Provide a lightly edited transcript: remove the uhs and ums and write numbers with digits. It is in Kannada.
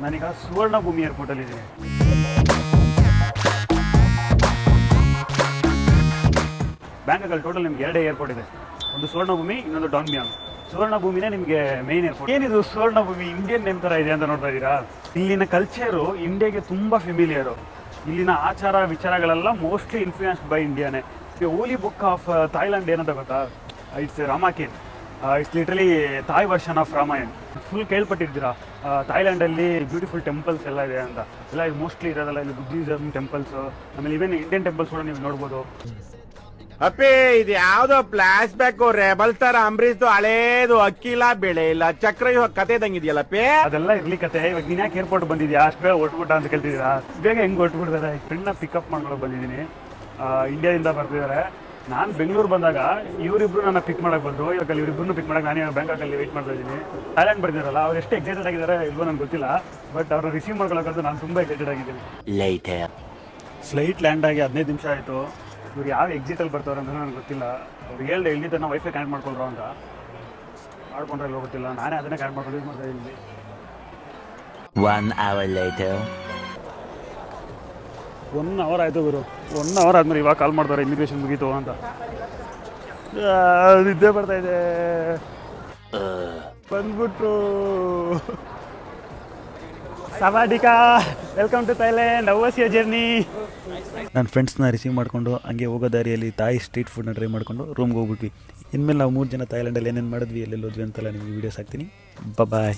ನಾನೀಗ ಸುವರ್ಣ ಭೂಮಿ ಏರ್ಪೋರ್ಟಲ್ಲಿ ಇದ್ದೀನಿ. ಬ್ಯಾಂಕಾಕಲ್ಲಿ ಟೋಟಲ್ ನಿಮ್ಗೆ 2 ಏರ್ಪೋರ್ಟ್ ಇದೆ. ಒಂದು ಸುವರ್ಣ ಭೂಮಿ, ಇನ್ನೊಂದು ಡಾನ್ ಮಿಯಾನ್. ಸುವರ್ಣ ಭೂಮಿನೇ ನಿಮಗೆ ಮೇನ್ ಏರ್ಪೋರ್ಟ್. ಏನಿದು ಸುವರ್ಣ ಭೂಮಿ ಇಂಡಿಯನ್ ನೇಮ್ ಥರ ಇದೆ ಅಂತ ನೋಡ್ತಾ ಇದ್ದೀರಾ? ಇಲ್ಲಿನ ಕಲ್ಚರು ಇಂಡಿಯಾಗೆ ತುಂಬ ಫೆಮಿಲಿಯರು. ಇಲ್ಲಿನ ಆಚಾರ ವಿಚಾರಗಳೆಲ್ಲ ಮೋಸ್ಟ್ಲಿ ಇನ್ಫ್ಲೂಯೆನ್ಸ್ಡ್ ಬೈ ಇಂಡಿಯಾನೇ. ಹೋಲಿ ಬುಕ್ ಆಫ್ ಥಾಯ್ಲ್ಯಾಂಡ್ ಏನಂತ ಗೊತ್ತಾ? It's Ramakien. It's literally Thai version of Ramayan. Full ಕೇಳ್ಪಟ್ಟಿರ್ತೀರಾ ಥಾಯ್ಲ್ಯಾಂಡಲ್ಲಿ ಬ್ಯೂಟಿಫುಲ್ ಟೆಂಪಲ್ಸ್ ಎಲ್ಲ ಇದೆ ಅಂತ. ಎಲ್ಲ ಇದು ಮೋಸ್ಟ್ಲಿ ಇರೋದಲ್ಲ, ಇಲ್ಲಿ ಬುದ್ಧಿಸಮ್ ಟೆಂಪಲ್ಸ್, ಆಮೇಲೆ ಇವನ್ ಇಂಡಿಯನ್ ಟೆಂಪಲ್ಸ್ ಕೂಡ ನೀವು ನೋಡ್ಬೋದು. ಅಪ್ಪಿ ಇದು ಯಾವ್ದೋ flash back rebel star Ambareesh ಹಳೇದು ಅಕ್ಕಿಲ್ಲ ಬೆಳೆ ಇಲ್ಲ ಚಕ್ರ ಇವಾಗ ಕತೆ ಇದಂಗಿದೆಯಲ್ಲಪ್ಪಿ. ಅದೆಲ್ಲ ಇರ್ಲಿ ಕತೆ. ಇವಾಗ ನೀನ್ ಯಾಕೆ ಏರ್ಪೋರ್ಟ್ ಬಂದಿದ್ಯಾ? ಅಷ್ಟು ಬೇಗ ಹೊಟ್ಬಿಟ್ಟ ಅಂತ ಕೇಳ್ತಿದ್ದೀರಾ? ಬೇಗ ಹೆಂಗ್ ಹೊಟ್ಬಿಡ್ತಾರೆ? ಫ್ರೆಂಡ್ನ ಪಿಕಪ್ ಮಾಡ್ಕೊಂಡು ಬಂದಿದ್ದೀನಿ. ಇಂಡಿಯಾದಿಂದ ಬರ್ತಿದ್ದಾರೆ. ನಾನು ಬೆಂಗಳೂರು ಬಂದಾಗ ಇವರಿಬ್ರು ನನ್ನ ಪಿಕ್ ಮಾಡಕ್ಕೆ ಬಂದರು. ಇವಾಗ ಇವರಿಬ್ರು ಪಿಕ್ ಮಾಡಕ್ಕೆ ನಾನು ಬ್ಯಾಂಕಾಕಲ್ಲಿ ವೆಯ್ಟ್ ಮಾಡ್ತಾ ಇದ್ದೀನಿ. ಥೈಲ್ಯಾಂಡ್ ಬರ್ತಿದಾರಲ್ಲ, ಅವ್ರು ಎಷ್ಟು ಎಕ್ಸೈಟೆಡ್ ಆಗಿದ್ದಾರೆ ಇಲ್ವೋ ನನಗೆ ಗೊತ್ತಿಲ್ಲ, ಬಟ್ ಅವ್ರನ್ನ ರಿಸೀವ್ ಮಾಡ್ಕೊಳ್ಳೋಕ್ಕಂತೂ ನಾನು ತುಂಬ ಎಕ್ಸೈಟೆಡ್ ಆಗಿದ್ದೀನಿ. ಫ್ಲೈಟ್ ಲ್ಯಾಂಡ್ ಆಗಿ 15 ನಿಮಿಷ ಆಯಿತು. ಇವ್ರು ಯಾವ ಎಕ್ಸಿಟಲ್ಲಿ ಬರ್ತಾವ್ರೆ ಅಂತ ನನಗೆ ಗೊತ್ತಿಲ್ಲ. ಅವ್ರು ಎಲ್ಲಿ ತನಕ ವೈಫೈ ಕನೆಕ್ಟ್ ಮಾಡ್ಕೊಂಡ್ರು ಅಂತ ಮಾಡ್ಕೊಂಡ್ರೆ ಇಲ್ವೋ ಗೊತ್ತಿಲ್ಲ. ನಾನೇ ಅದನ್ನೇ ಕನೆಕ್ಟ್ ಮಾಡ್ಕೊಂಡು ಯೂಸ್ ಮಾಡ್ತಾ ಇದ್ದೀನಿ. 1 hour later. 1 ಅವರ್ ಆಯಿತು ಗುರು. 1 ಅವರ್ ಆದಮೇಲೆ ಇವಾಗ ಕಾಲ್ ಮಾಡ್ತಾರೆ ಇಮಿಗ್ರೇಷನ್ ಮುಗೀತು ಅಂತ. ನಿದ್ದೆ ಬರ್ತಾ ಇದೆ. ಬಂದ್ಬಿಟ್ರು. ಸವಾಡಿಕಾ, welcome to Thailand. How was your journey? ನನ್ನ ಫ್ರೆಂಡ್ಸ್ನ ರಿಸೀವ್ ಮಾಡಿಕೊಂಡು ಹಂಗೆ ಹೋಗೋ ದಾರಿಯಲ್ಲಿ ತಾಯಿ ಸ್ಟ್ರೀಟ್ ಫುಡ್ನ ಟ್ರೈ ಮಾಡಿಕೊಂಡು ರೂಮ್ಗೆ ಹೋಗ್ಬಿಟ್ವಿ. ಇನ್ಮೇಲೆ ನಾವು 3 ಜನ ಥೈಲ್ಯಾಂಡಲ್ಲಿ ಏನೇನು ಮಾಡಿದ್ವಿ, ಎಲ್ಲೆಲ್ಲಿ ಹೋದ್ವಿ ಅಂತೆಲ್ಲ ನಿಮಗೆ ವೀಡಿಯೋಸ್ ಹಾಕ್ತೀನಿ. ಬಾಯ್.